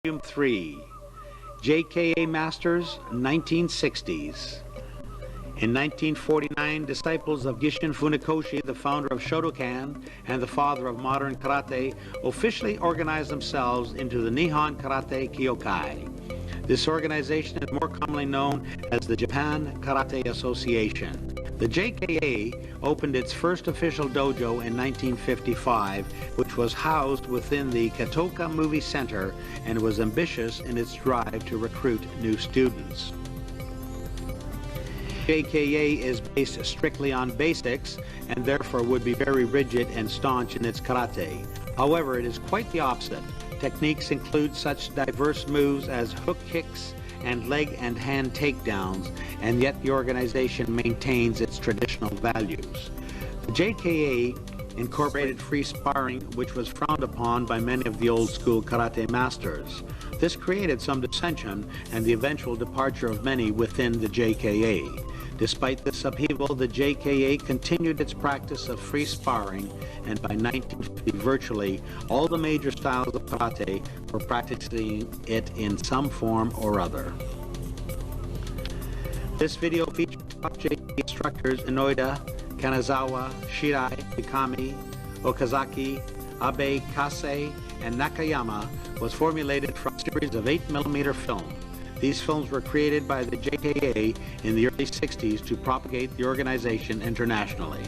Volume 3, JKA Masters, 1960s. In 1949, disciples of Gishin Funakoshi, the founder of Shotokan and the father of modern karate, officially organized themselves into the Nihon Karate Kyokai. This organization is more commonly known as the Japan Karate Association. The JKA opened its first official dojo in 1955, which was housed within the Katoka Movie Center and was ambitious in its drive to recruit new students. JKA is based strictly on basics and therefore would be very rigid and staunch in its karate. However, it is quite the opposite. Techniques include such diverse moves as hook kicks and leg and hand takedowns, and yet the organization maintains its traditional values. The JKA incorporated free sparring, which was frowned upon by many of the old school karate masters. This created some dissension and the eventual departure of many within the JKA. Despite this upheaval, the JKA continued its practice of free sparring, and by 1950, virtually all the major styles of karate were practicing it in some form or other. This video features top JKA instructors Inoida, Kanazawa, Shirai, Mikami, Okazaki, Abe, Kase, and Nakayama, was formulated from a series of 8mm film. These films were created by the JKA in the early 60s to propagate the organization internationally.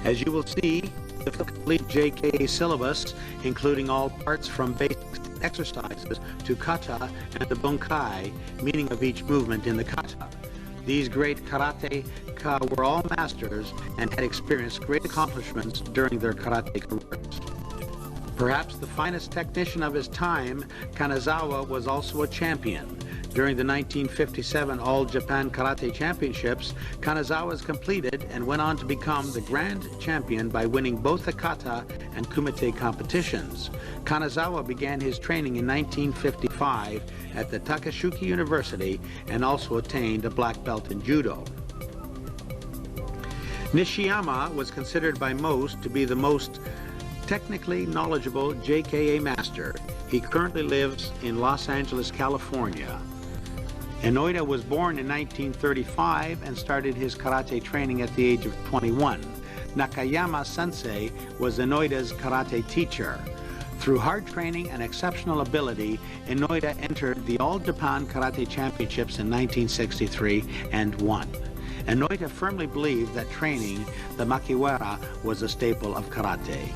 As you will see, the complete JKA syllabus, including all parts from basic exercises to kata and the bunkai, meaning of each movement in the kata. These great karateka were all masters and had experienced great accomplishments during their karate careers. Perhaps the finest technician of his time, Kanazawa was also a champion. During the 1957 All Japan Karate Championships, Kanazawa was completed and went on to become the grand champion by winning both the kata and kumite competitions. Kanazawa began his training in 1955 at the Takashuki University and also attained a black belt in judo. Nishiyama was considered by most to be the most technically knowledgeable JKA master. He currently lives in Los Angeles, California. Inoida was born in 1935 and started his karate training at the age of 21. Nakayama Sensei was Inoida's karate teacher. Through hard training and exceptional ability, Inoida entered the All Japan Karate Championships in 1963 and won. Inoida firmly believed that training, the makiwara, was a staple of karate.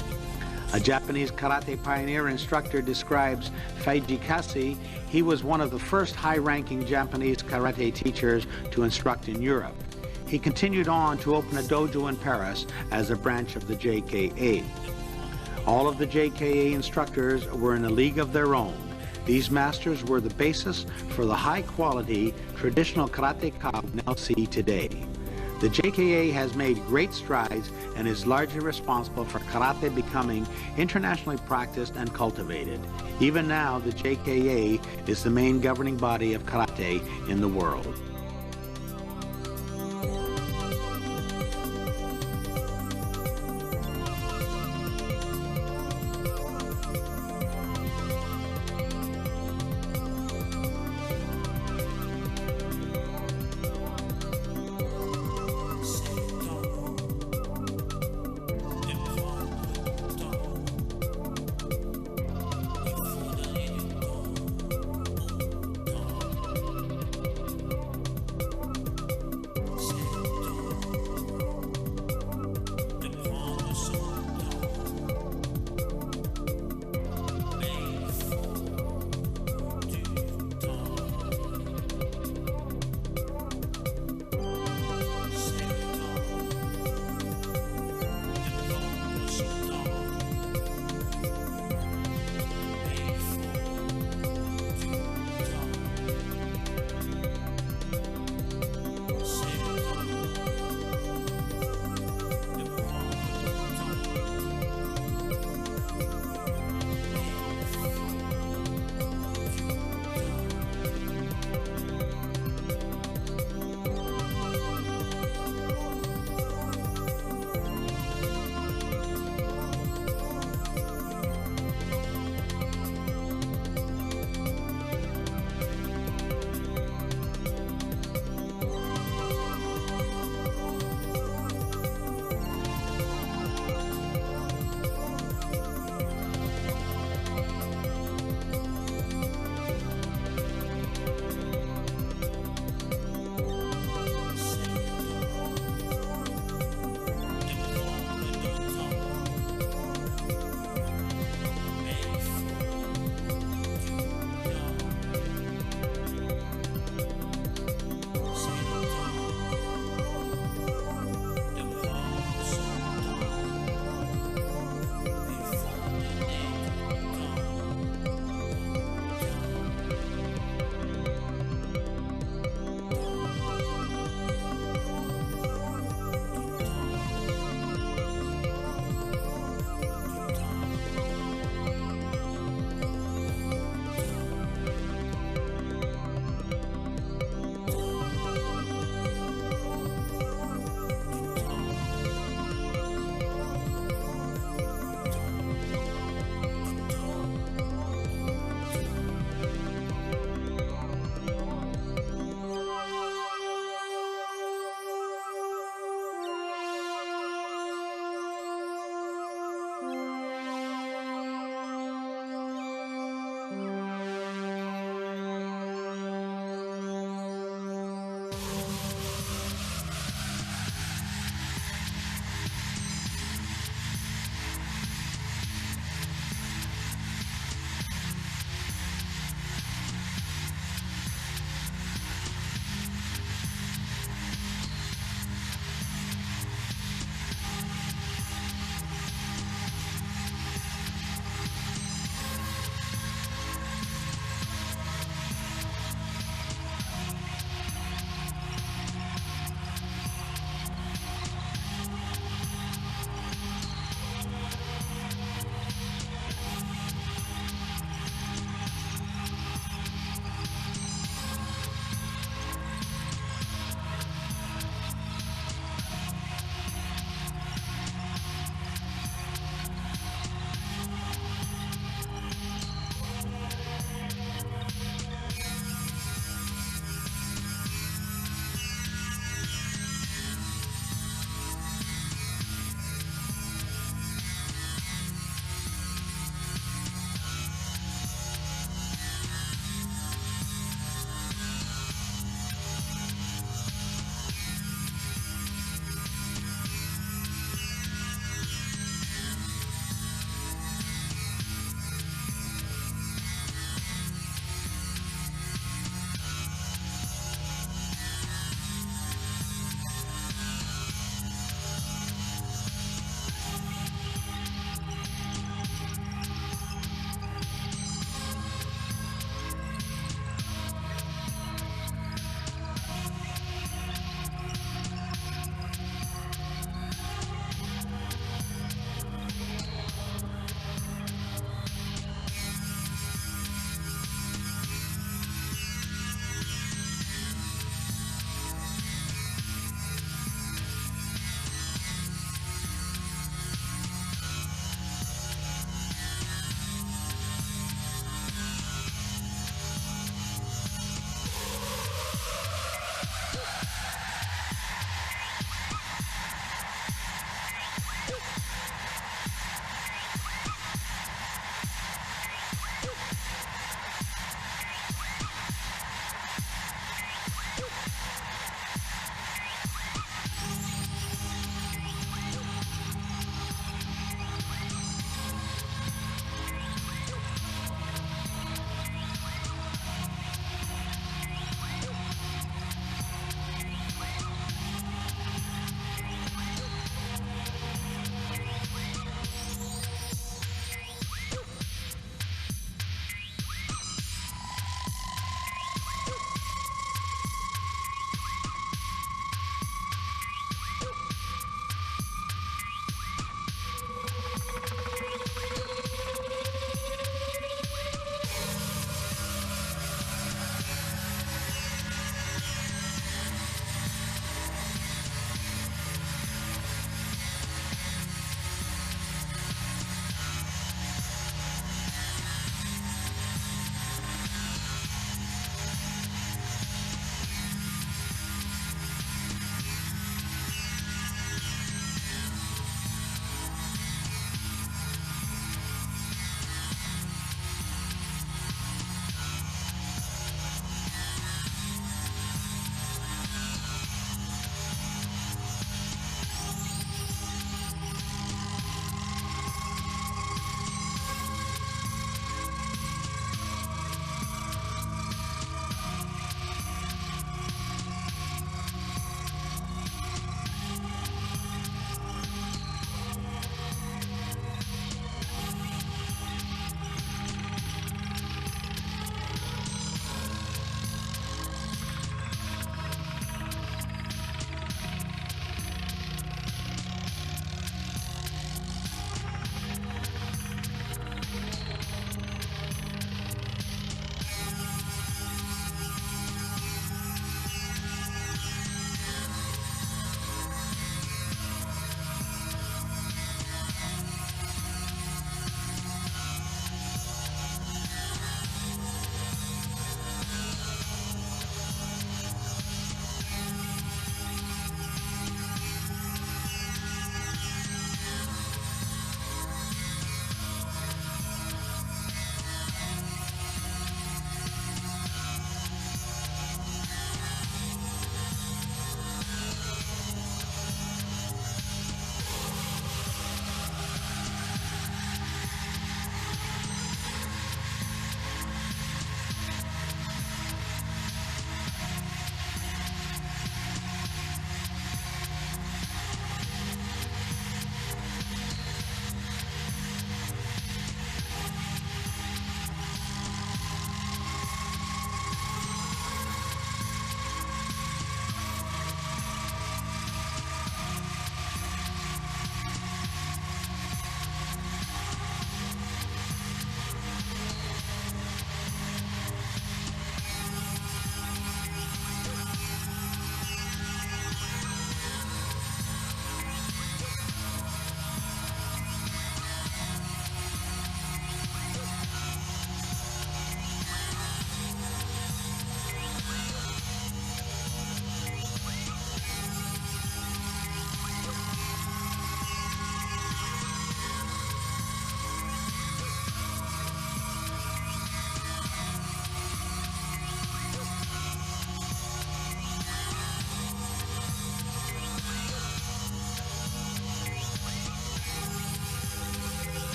A Japanese karate pioneer instructor describes Feiji Kasi. He was one of the first high-ranking Japanese karate teachers to instruct in Europe. He continued on to open a dojo in Paris as a branch of the JKA. All of the JKA instructors were in a league of their own. These masters were the basis for the high-quality traditional karateka we now see today. The JKA has made great strides and is largely responsible for karate becoming internationally practiced and cultivated. Even now, the JKA is the main governing body of karate in the world.